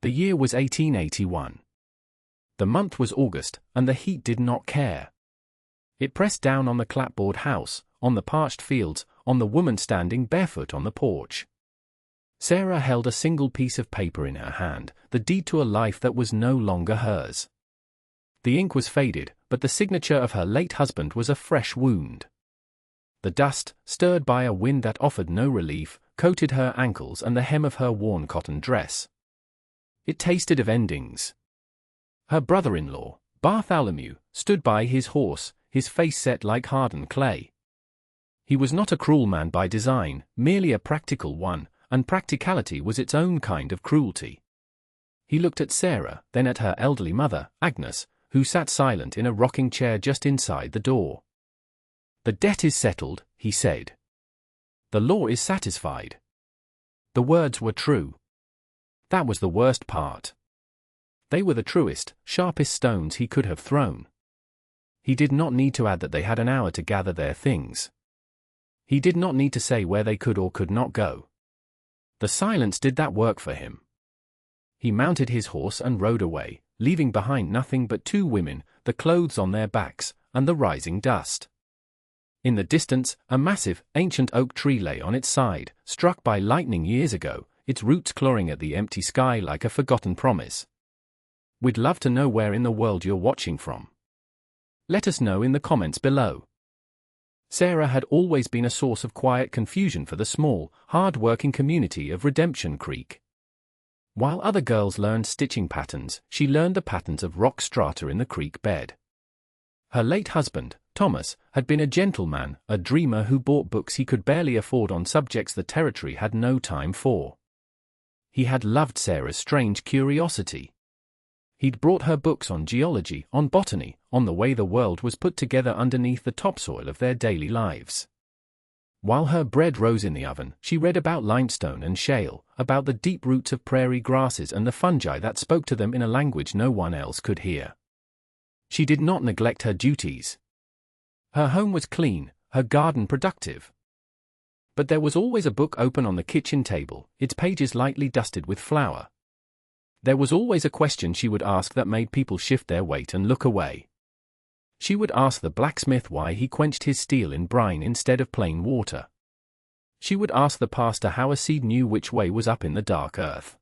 The year was 1881. The month was August, and the heat did not care. It pressed down on the clapboard house, on the parched fields, on the woman standing barefoot on the porch. Sarah held a single piece of paper in her hand, the deed to a life that was no longer hers. The ink was faded, but the signature of her late husband was a fresh wound. The dust, stirred by a wind that offered no relief, coated her ankles and the hem of her worn cotton dress. It tasted of endings. Her brother-in-law, Bartholomew, stood by his horse, his face set like hardened clay. He was not a cruel man by design, merely a practical one, and practicality was its own kind of cruelty. He looked at Sarah, then at her elderly mother, Agnes, who sat silent in a rocking chair just inside the door. "The debt is settled," he said. "The law is satisfied." The words were true. That was the worst part. They were the truest, sharpest stones he could have thrown. He did not need to add that they had an hour to gather their things. He did not need to say where they could or could not go. The silence did that work for him. He mounted his horse and rode away, leaving behind nothing but two women, the clothes on their backs, and the rising dust. In the distance, a massive, ancient oak tree lay on its side, struck by lightning years ago, its roots clawing at the empty sky like a forgotten promise. We'd love to know where in the world you're watching from. Let us know in the comments below. Sarah had always been a source of quiet confusion for the small, hard-working community of Redemption Creek. While other girls learned stitching patterns, she learned the patterns of rock strata in the creek bed. Her late husband, Thomas, had been a gentleman, a dreamer who bought books he could barely afford on subjects the territory had no time for. He had loved Sarah's strange curiosity. He'd brought her books on geology, on botany, on the way the world was put together underneath the topsoil of their daily lives. While her bread rose in the oven, she read about limestone and shale, about the deep roots of prairie grasses and the fungi that spoke to them in a language no one else could hear. She did not neglect her duties. Her home was clean, her garden productive. But there was always a book open on the kitchen table, its pages lightly dusted with flour. There was always a question she would ask that made people shift their weight and look away. She would ask the blacksmith why he quenched his steel in brine instead of plain water. She would ask the pastor how a seed knew which way was up in the dark earth.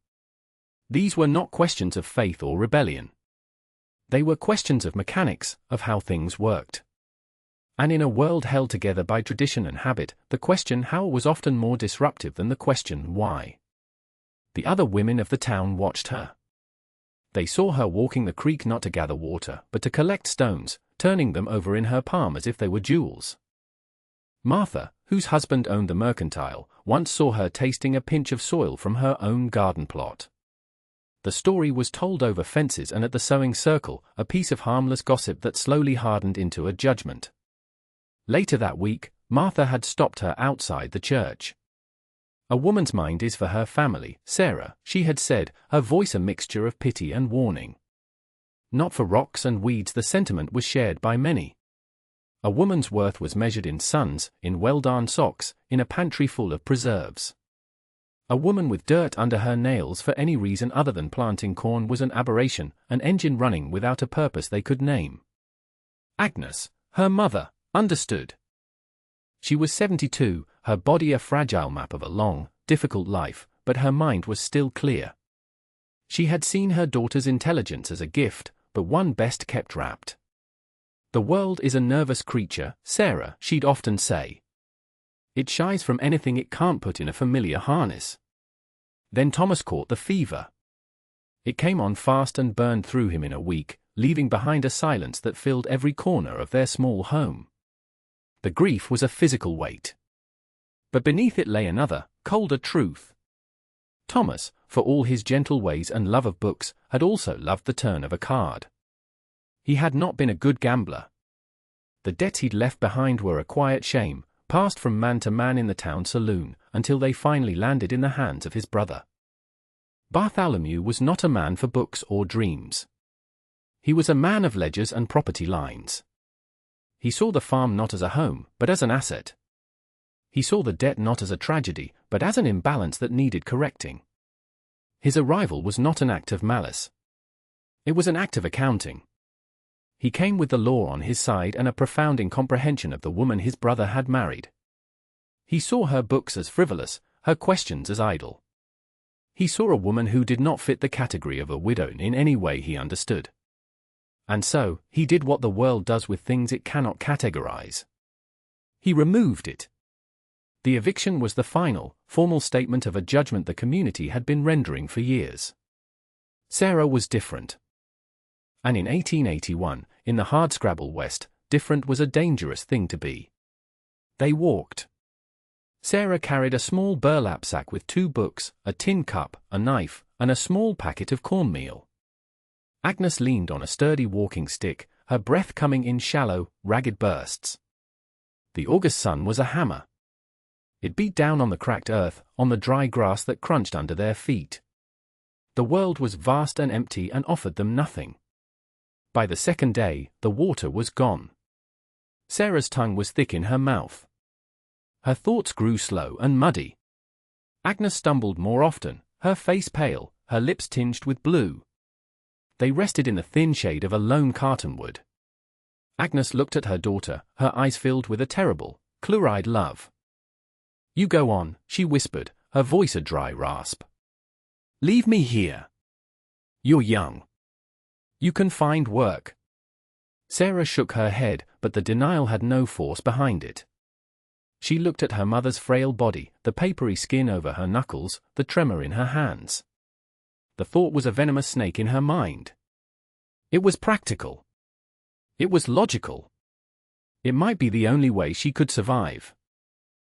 These were not questions of faith or rebellion. They were questions of mechanics, of how things worked. And in a world held together by tradition and habit, the question how was often more disruptive than the question why. The other women of the town watched her. They saw her walking the creek not to gather water, but to collect stones, turning them over in her palm as if they were jewels. Martha, whose husband owned the mercantile, once saw her tasting a pinch of soil from her own garden plot. The story was told over fences and at the sewing circle, a piece of harmless gossip that slowly hardened into a judgment. Later that week, Martha had stopped her outside the church. "A woman's mind is for her family, Sarah," she had said, her voice a mixture of pity and warning. Not for rocks and weeds, the sentiment was shared by many. A woman's worth was measured in sons, in well-darned socks, in a pantry full of preserves. A woman with dirt under her nails for any reason other than planting corn was an aberration, an engine running without a purpose they could name. Agnes, her mother, understood. She was 72, her body a fragile map of a long, difficult life, but her mind was still clear. She had seen her daughter's intelligence as a gift, but one best kept wrapped. "The world is a nervous creature, Sarah," she'd often say. "It shies from anything it can't put in a familiar harness." Then Thomas caught the fever. It came on fast and burned through him in a week, leaving behind a silence that filled every corner of their small home. The grief was a physical weight. But beneath it lay another, colder truth. Thomas, for all his gentle ways and love of books, had also loved the turn of a card. He had not been a good gambler. The debts he'd left behind were a quiet shame, passed from man to man in the town saloon, until they finally landed in the hands of his brother. Bartholomew was not a man for books or dreams. He was a man of ledgers and property lines. He saw the farm not as a home, but as an asset. He saw the debt not as a tragedy, but as an imbalance that needed correcting. His arrival was not an act of malice. It was an act of accounting. He came with the law on his side and a profound incomprehension of the woman his brother had married. He saw her books as frivolous, her questions as idle. He saw a woman who did not fit the category of a widow in any way he understood. And so, he did what the world does with things it cannot categorize. He removed it. The eviction was the final, formal statement of a judgment the community had been rendering for years. Sarah was different. And in 1881, in the hardscrabble West, different was a dangerous thing to be. They walked. Sarah carried a small burlap sack with 2 books, a tin cup, a knife, and a small packet of cornmeal. Agnes leaned on a sturdy walking stick, her breath coming in shallow, ragged bursts. The August sun was a hammer. It beat down on the cracked earth, on the dry grass that crunched under their feet. The world was vast and empty and offered them nothing. By the second day, the water was gone. Sarah's tongue was thick in her mouth. Her thoughts grew slow and muddy. Agnes stumbled more often, her face pale, her lips tinged with blue. They rested in the thin shade of a lone cartonwood. Agnes looked at her daughter, her eyes filled with a terrible, clear-eyed love. "You go on," she whispered, her voice a dry rasp. "Leave me here. You're young. You can find work." Sarah shook her head, but the denial had no force behind it. She looked at her mother's frail body, the papery skin over her knuckles, the tremor in her hands. The thought was a venomous snake in her mind. It was practical. It was logical. It might be the only way she could survive.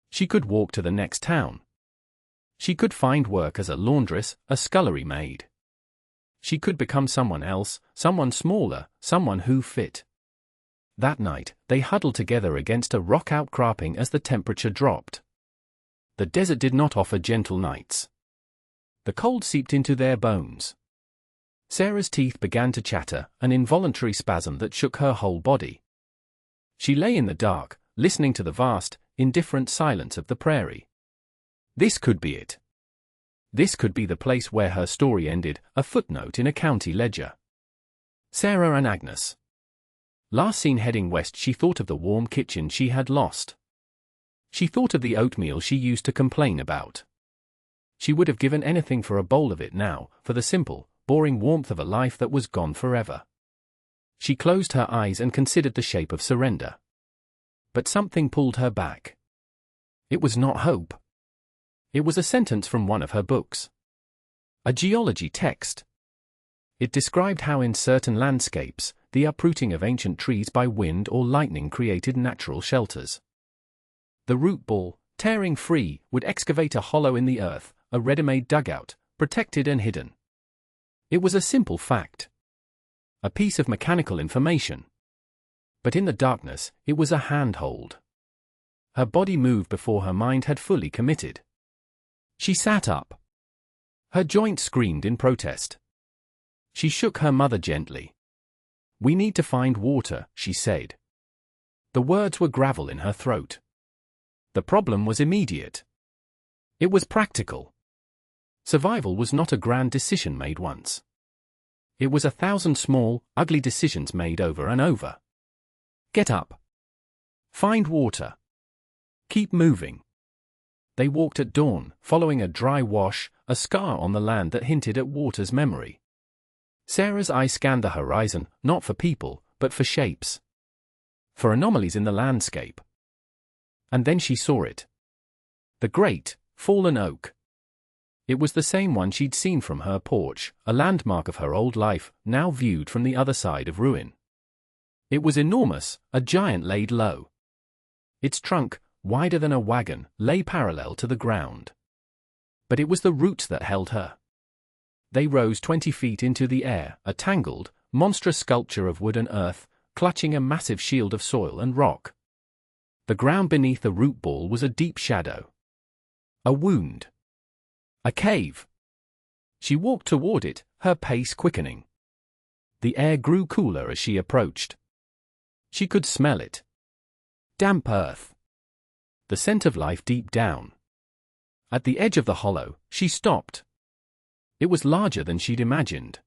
She could walk to the next town. She could find work as a laundress, a scullery maid. She could become someone else, someone smaller, someone who fit. That night, they huddled together against a rock outcropping as the temperature dropped. The desert did not offer gentle nights. The cold seeped into their bones. Sarah's teeth began to chatter, an involuntary spasm that shook her whole body. She lay in the dark, listening to the vast, indifferent silence of the prairie. This could be it. This could be the place where her story ended, a footnote in a county ledger. Sarah and Agnes. Last seen heading west, she thought of the warm kitchen she had lost. She thought of the oatmeal she used to complain about. She would have given anything for a bowl of it now, for the simple, boring warmth of a life that was gone forever. She closed her eyes and considered the shape of surrender. But something pulled her back. It was not hope. It was a sentence from one of her books. A geology text. It described how in certain landscapes, the uprooting of ancient trees by wind or lightning created natural shelters. The root ball, tearing free, would excavate a hollow in the earth, a ready-made dugout, protected and hidden. It was a simple fact. A piece of mechanical information. But in the darkness, it was a handhold. Her body moved before her mind had fully committed. She sat up. Her joints screamed in protest. She shook her mother gently. "We need to find water," she said. The words were gravel in her throat. The problem was immediate. It was practical. Survival was not a grand decision made once. It was 1,000 small, ugly decisions made over and over. Get up. Find water. Keep moving. They walked at dawn, following a dry wash, a scar on the land that hinted at water's memory. Sarah's eye scanned the horizon, not for people, but for shapes. For anomalies in the landscape. And then she saw it. The great, fallen oak. It was the same one she'd seen from her porch, a landmark of her old life, now viewed from the other side of ruin. It was enormous, a giant laid low. Its trunk, wider than a wagon, lay parallel to the ground. But it was the roots that held her. They rose 20 feet into the air, a tangled, monstrous sculpture of wood and earth, clutching a massive shield of soil and rock. The ground beneath the root ball was a deep shadow. A wound. A cave. She walked toward it, her pace quickening. The air grew cooler as she approached. She could smell it. Damp earth. The scent of life deep down. At the edge of the hollow, she stopped. It was larger than she'd imagined.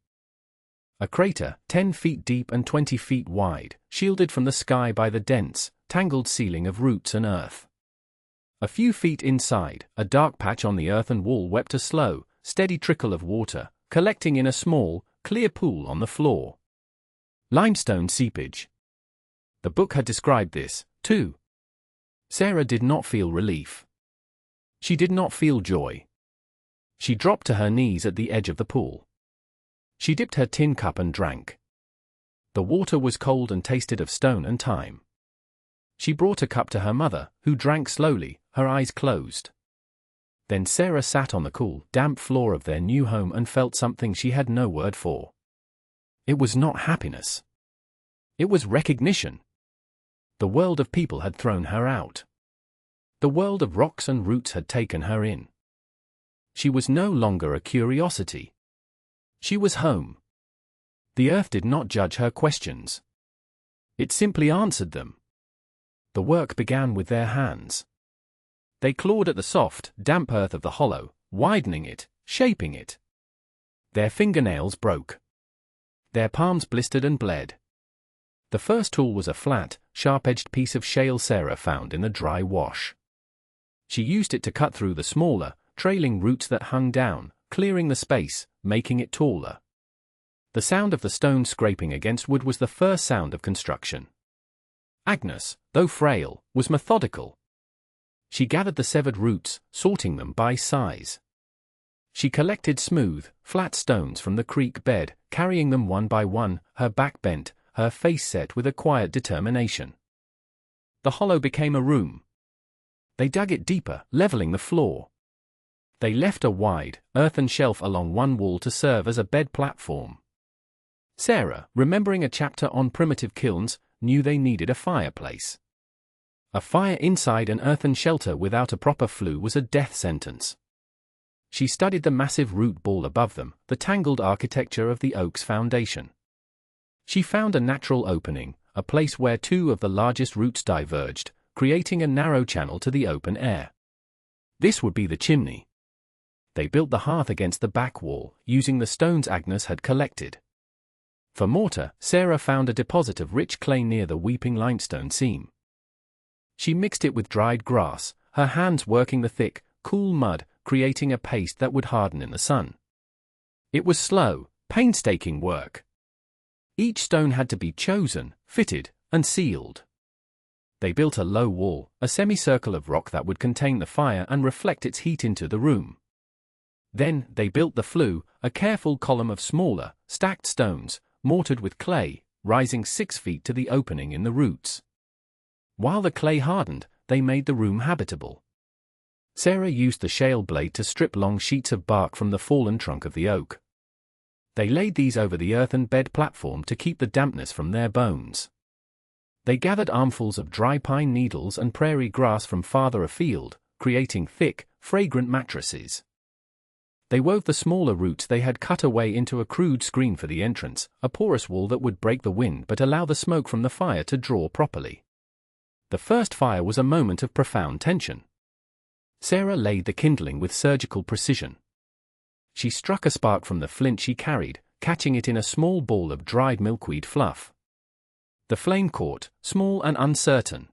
A crater, 10 feet deep and 20 feet wide, shielded from the sky by the dense, tangled ceiling of roots and earth. A few feet inside, a dark patch on the earthen wall wept a slow, steady trickle of water, collecting in a small, clear pool on the floor. Limestone seepage. The book had described this, too. Sarah did not feel relief. She did not feel joy. She dropped to her knees at the edge of the pool. She dipped her tin cup and drank. The water was cold and tasted of stone and thyme. She brought a cup to her mother, who drank slowly, her eyes closed. Then Sarah sat on the cool, damp floor of their new home and felt something she had no word for. It was not happiness. It was recognition. The world of people had thrown her out. The world of rocks and roots had taken her in. She was no longer a curiosity. She was home. The earth did not judge her questions. It simply answered them. The work began with their hands. They clawed at the soft, damp earth of the hollow, widening it, shaping it. Their fingernails broke. Their palms blistered and bled. The first tool was a flat, sharp-edged piece of shale Sarah found in the dry wash. She used it to cut through the smaller, trailing roots that hung down, clearing the space, making it taller. The sound of the stone scraping against wood was the first sound of construction. Agnes, though frail, was methodical. She gathered the severed roots, sorting them by size. She collected smooth, flat stones from the creek bed, carrying them one by one, her back bent, her face set with a quiet determination. The hollow became a room. They dug it deeper, leveling the floor. They left a wide, earthen shelf along one wall to serve as a bed platform. Sarah, remembering a chapter on primitive kilns, knew they needed a fireplace. A fire inside an earthen shelter without a proper flue was a death sentence. She studied the massive root ball above them, the tangled architecture of the oak's foundation. She found a natural opening, a place where two of the largest roots diverged, creating a narrow channel to the open air. This would be the chimney. They built the hearth against the back wall, using the stones Agnes had collected. For mortar, Sarah found a deposit of rich clay near the weeping limestone seam. She mixed it with dried grass, her hands working the thick, cool mud, creating a paste that would harden in the sun. It was slow, painstaking work. Each stone had to be chosen, fitted, and sealed. They built a low wall, a semicircle of rock that would contain the fire and reflect its heat into the room. Then, they built the flue, a careful column of smaller, stacked stones, mortared with clay, rising 6 feet to the opening in the roots. While the clay hardened, they made the room habitable. Sarah used the shale blade to strip long sheets of bark from the fallen trunk of the oak. They laid these over the earthen bed platform to keep the dampness from their bones. They gathered armfuls of dry pine needles and prairie grass from farther afield, creating thick, fragrant mattresses. They wove the smaller roots they had cut away into a crude screen for the entrance, a porous wall that would break the wind but allow the smoke from the fire to draw properly. The first fire was a moment of profound tension. Sarah laid the kindling with surgical precision. She struck a spark from the flint she carried, catching it in a small ball of dried milkweed fluff. The flame caught, small and uncertain.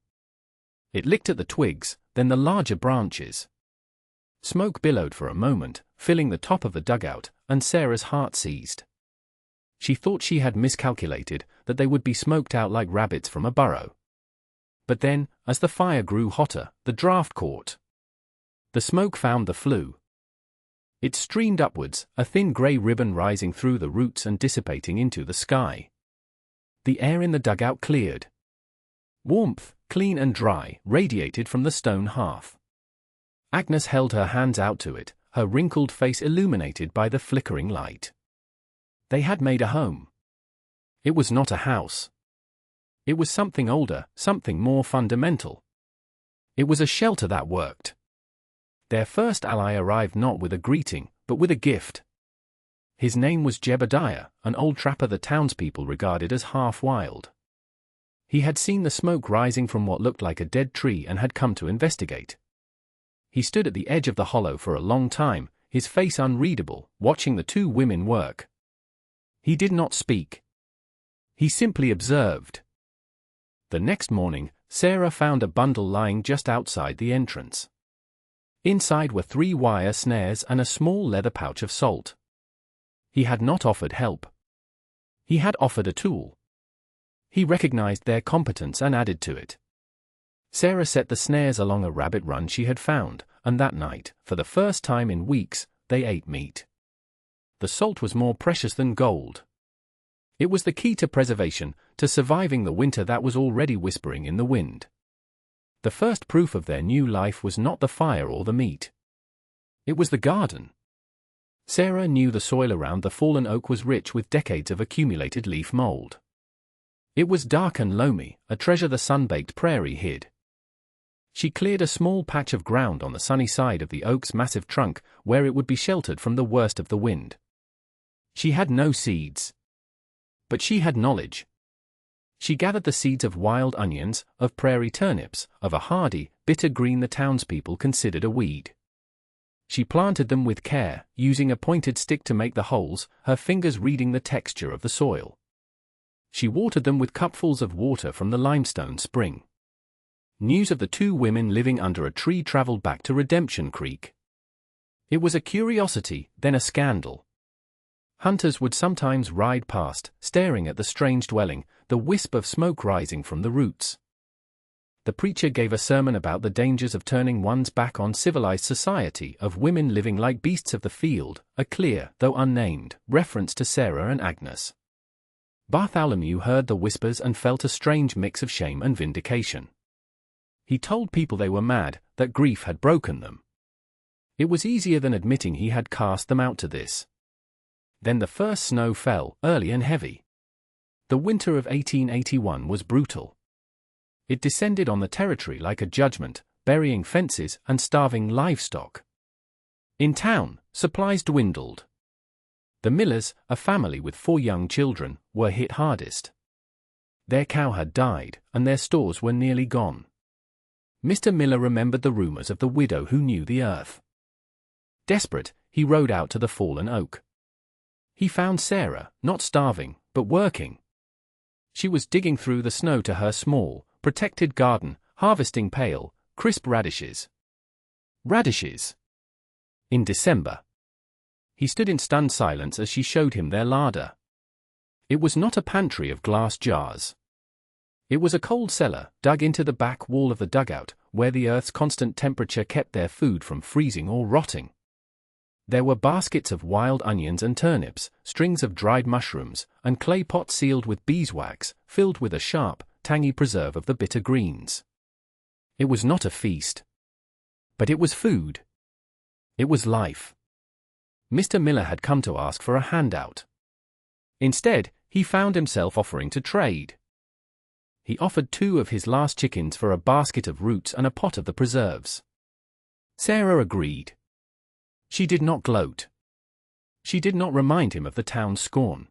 It licked at the twigs, then the larger branches. Smoke billowed for a moment, filling the top of the dugout, and Sarah's heart seized. She thought she had miscalculated, that they would be smoked out like rabbits from a burrow. But then, as the fire grew hotter, the draft caught. The smoke found the flue. It streamed upwards, a thin grey ribbon rising through the roots and dissipating into the sky. The air in the dugout cleared. Warmth, clean and dry, radiated from the stone hearth. Agnes held her hands out to it, her wrinkled face illuminated by the flickering light. They had made a home. It was not a house. It was something older, something more fundamental. It was a shelter that worked. Their first ally arrived not with a greeting, but with a gift. His name was Jebediah, an old trapper the townspeople regarded as half-wild. He had seen the smoke rising from what looked like a dead tree and had come to investigate. He stood at the edge of the hollow for a long time, his face unreadable, watching the two women work. He did not speak. He simply observed. The next morning, Sarah found a bundle lying just outside the entrance. Inside were 3 wire snares and a small leather pouch of salt. He had not offered help. He had offered a tool. He recognized their competence and added to it. Sarah set the snares along a rabbit run she had found, and that night, for the first time in weeks, they ate meat. The salt was more precious than gold. It was the key to preservation, to surviving the winter that was already whispering in the wind. The first proof of their new life was not the fire or the meat. It was the garden. Sarah knew the soil around the fallen oak was rich with decades of accumulated leaf mold. It was dark and loamy, a treasure the sun-baked prairie hid. She cleared a small patch of ground on the sunny side of the oak's massive trunk, where it would be sheltered from the worst of the wind. She had no seeds. But she had knowledge. She gathered the seeds of wild onions, of prairie turnips, of a hardy, bitter green the townspeople considered a weed. She planted them with care, using a pointed stick to make the holes, her fingers reading the texture of the soil. She watered them with cupfuls of water from the limestone spring. News of the two women living under a tree traveled back to Redemption Creek. It was a curiosity, then a scandal. Hunters would sometimes ride past, staring at the strange dwelling, the wisp of smoke rising from the roots. The preacher gave a sermon about the dangers of turning one's back on civilized society, of women living like beasts of the field, a clear, though unnamed, reference to Sarah and Agnes. Bartholomew heard the whispers and felt a strange mix of shame and vindication. He told people they were mad, that grief had broken them. It was easier than admitting he had cast them out to this. Then the first snow fell, early and heavy. The winter of 1881 was brutal. It descended on the territory like a judgment, burying fences and starving livestock. In town, supplies dwindled. The Millers, a family with 4 young children, were hit hardest. Their cow had died, and their stores were nearly gone. Mr. Miller remembered the rumors of the widow who knew the earth. Desperate, he rode out to the fallen oak. He found Sarah, not starving, but working. She was digging through the snow to her small, protected garden, harvesting pale, crisp radishes. Radishes! In December. He stood in stunned silence as she showed him their larder. It was not a pantry of glass jars. It was a cold cellar, dug into the back wall of the dugout, where the earth's constant temperature kept their food from freezing or rotting. There were baskets of wild onions and turnips, strings of dried mushrooms, and clay pots sealed with beeswax, filled with a sharp, tangy preserve of the bitter greens. It was not a feast. But it was food. It was life. Mr. Miller had come to ask for a handout. Instead, he found himself offering to trade. He offered 2 of his last chickens for a basket of roots and a pot of the preserves. Sarah agreed. She did not gloat. She did not remind him of the town's scorn.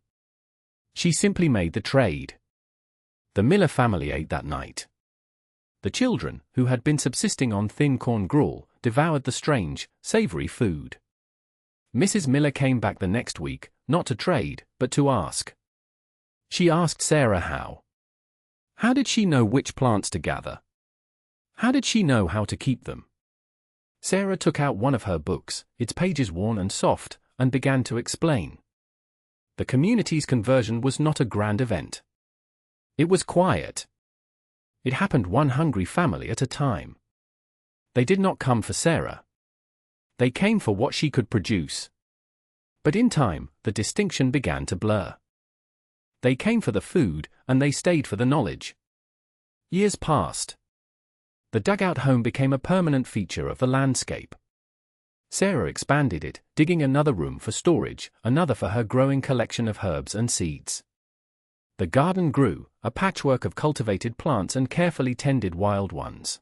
She simply made the trade. The Miller family ate that night. The children, who had been subsisting on thin corn gruel, devoured the strange, savory food. Mrs. Miller came back the next week, not to trade, but to ask. She asked Sarah how. How did she know which plants to gather? How did she know how to keep them? Sarah took out one of her books, its pages worn and soft, and began to explain. The community's conversion was not a grand event. It was quiet. It happened one hungry family at a time. They did not come for Sarah. They came for what she could produce. But in time, the distinction began to blur. They came for the food, and they stayed for the knowledge. Years passed. The dugout home became a permanent feature of the landscape. Sarah expanded it, digging another room for storage, another for her growing collection of herbs and seeds. The garden grew, a patchwork of cultivated plants and carefully tended wild ones.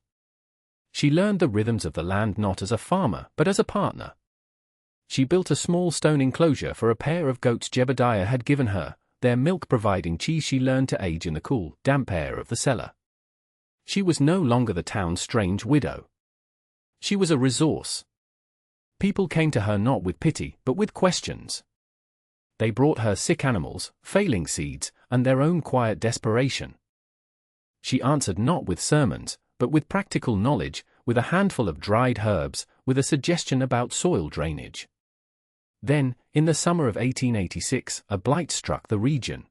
She learned the rhythms of the land not as a farmer, but as a partner. She built a small stone enclosure for a pair of goats Jebediah had given her, their milk providing cheese she learned to age in the cool, damp air of the cellar. She was no longer the town's strange widow. She was a resource. People came to her not with pity but with questions. They brought her sick animals, failing seeds, and their own quiet desperation. She answered not with sermons, but with practical knowledge, with a handful of dried herbs, with a suggestion about soil drainage. Then, in the summer of 1886, a blight struck the region.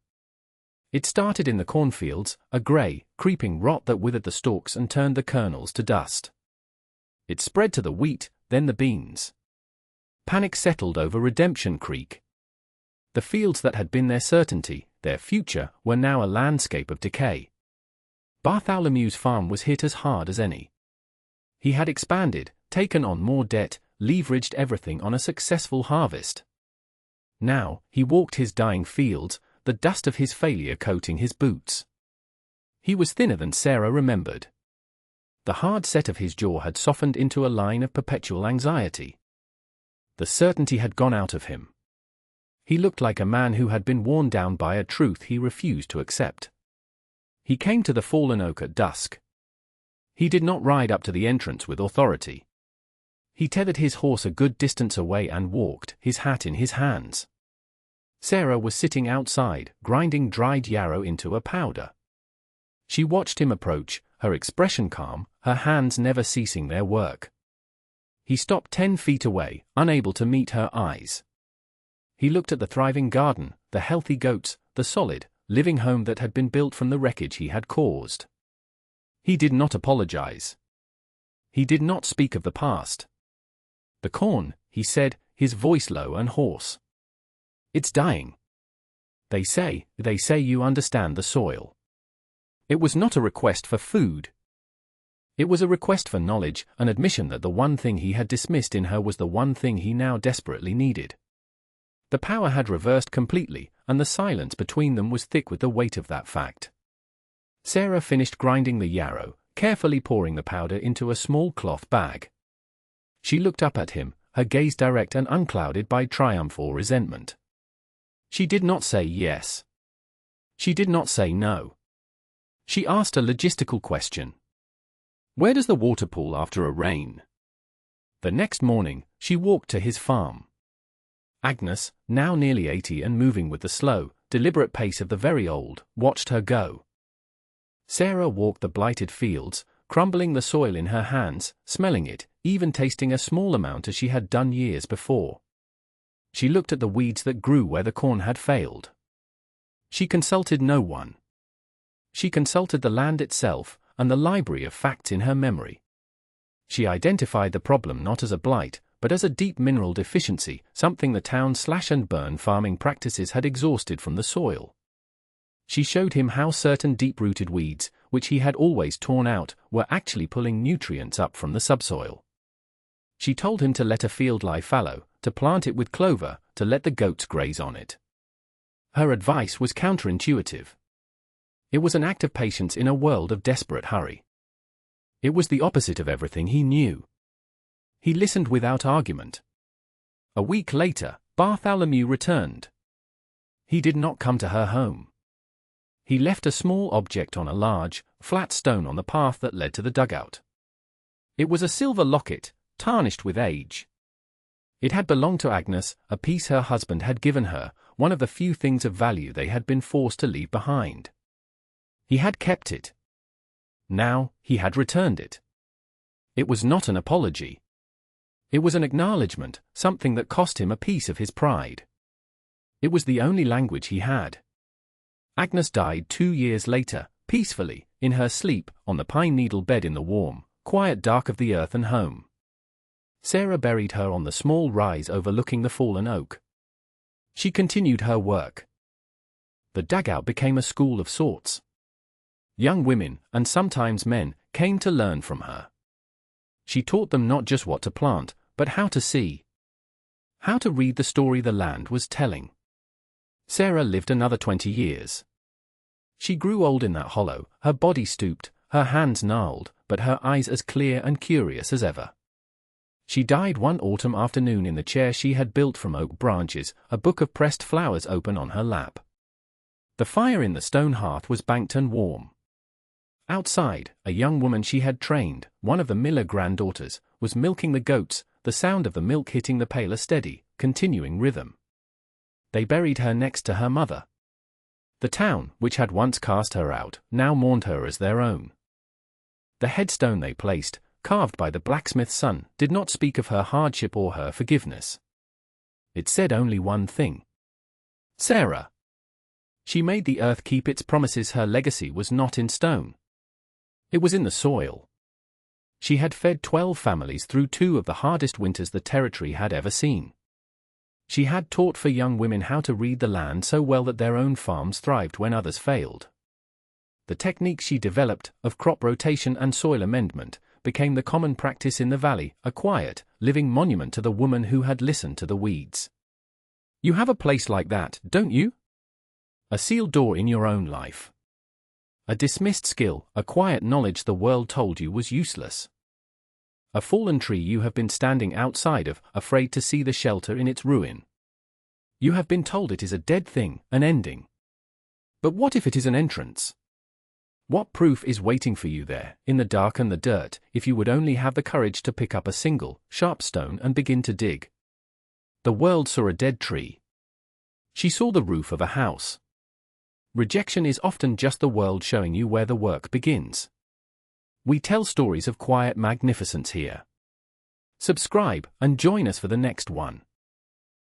It started in the cornfields, a grey, creeping rot that withered the stalks and turned the kernels to dust. It spread to the wheat, then the beans. Panic settled over Redemption Creek. The fields that had been their certainty, their future, were now a landscape of decay. Bartholomew's farm was hit as hard as any. He had expanded, taken on more debt, leveraged everything on a successful harvest. Now, he walked his dying fields, the dust of his failure coating his boots. He was thinner than Sarah remembered. The hard set of his jaw had softened into a line of perpetual anxiety. The certainty had gone out of him. He looked like a man who had been worn down by a truth he refused to accept. He came to the fallen oak at dusk. He did not ride up to the entrance with authority. He tethered his horse a good distance away and walked, his hat in his hands. Sarah was sitting outside, grinding dried yarrow into a powder. She watched him approach, her expression calm, her hands never ceasing their work. He stopped 10 feet away, unable to meet her eyes. He looked at the thriving garden, the healthy goats, the solid, living home that had been built from the wreckage he had caused. He did not apologize. He did not speak of the past. "The corn," he said, his voice low and hoarse. "It's dying. They say you understand the soil." It was not a request for food. It was a request for knowledge, an admission that the one thing he had dismissed in her was the one thing he now desperately needed. The power had reversed completely, and the silence between them was thick with the weight of that fact. Sarah finished grinding the yarrow, carefully pouring the powder into a small cloth bag. She looked up at him, her gaze direct and unclouded by triumph or resentment. She did not say yes. She did not say no. She asked a logistical question. "Where does the water pool after a rain?" The next morning, she walked to his farm. Agnes, now nearly 80 and moving with the slow, deliberate pace of the very old, watched her go. Sarah walked the blighted fields, crumbling the soil in her hands, smelling it, even tasting a small amount as she had done years before. She looked at the weeds that grew where the corn had failed. She consulted no one. She consulted the land itself, and the library of facts in her memory. She identified the problem not as a blight, but as a deep mineral deficiency, something the town slash-and-burn farming practices had exhausted from the soil. She showed him how certain deep-rooted weeds, which he had always torn out, were actually pulling nutrients up from the subsoil. She told him to let a field lie fallow, to plant it with clover, to let the goats graze on it. Her advice was counterintuitive. It was an act of patience in a world of desperate hurry. It was the opposite of everything he knew. He listened without argument. A week later, Bartholomew returned. He did not come to her home. He left a small object on a large, flat stone on the path that led to the dugout. It was a silver locket, tarnished with age. It had belonged to Agnes, a piece her husband had given her, one of the few things of value they had been forced to leave behind. He had kept it. Now, he had returned it. It was not an apology. It was an acknowledgement, something that cost him a piece of his pride. It was the only language he had. Agnes died 2 years later, peacefully, in her sleep, on the pine needle bed in the warm, quiet dark of the earthen home. Sarah buried her on the small rise overlooking the fallen oak. She continued her work. The dugout became a school of sorts. Young women, and sometimes men, came to learn from her. She taught them not just what to plant, but how to see. How to read the story the land was telling. Sarah lived another 20 years. She grew old in that hollow, her body stooped, her hands gnarled, but her eyes as clear and curious as ever. She died one autumn afternoon in the chair she had built from oak branches, a book of pressed flowers open on her lap. The fire in the stone hearth was banked and warm. Outside, a young woman she had trained, one of the Miller granddaughters, was milking the goats, the sound of the milk hitting the pail a steady, continuing rhythm. They buried her next to her mother. The town, which had once cast her out, now mourned her as their own. The headstone they placed, carved by the blacksmith's son, did not speak of her hardship or her forgiveness. It said only one thing. Sarah. She made the earth keep its promises. Her legacy was not in stone. It was in the soil. She had fed 12 families through 2 of the hardest winters the territory had ever seen. She had taught for young women how to read the land so well that their own farms thrived when others failed. The techniques she developed, of crop rotation and soil amendment, became the common practice in the valley, a quiet, living monument to the woman who had listened to the weeds. You have a place like that, don't you? A sealed door in your own life. A dismissed skill, a quiet knowledge the world told you was useless. A fallen tree you have been standing outside of, afraid to see the shelter in its ruin. You have been told it is a dead thing, an ending. But what if it is an entrance? What proof is waiting for you there, in the dark and the dirt, if you would only have the courage to pick up a single, sharp stone and begin to dig? The world saw a dead tree. She saw the roof of a house. Rejection is often just the world showing you where the work begins. We tell stories of quiet magnificence here. Subscribe and join us for the next one.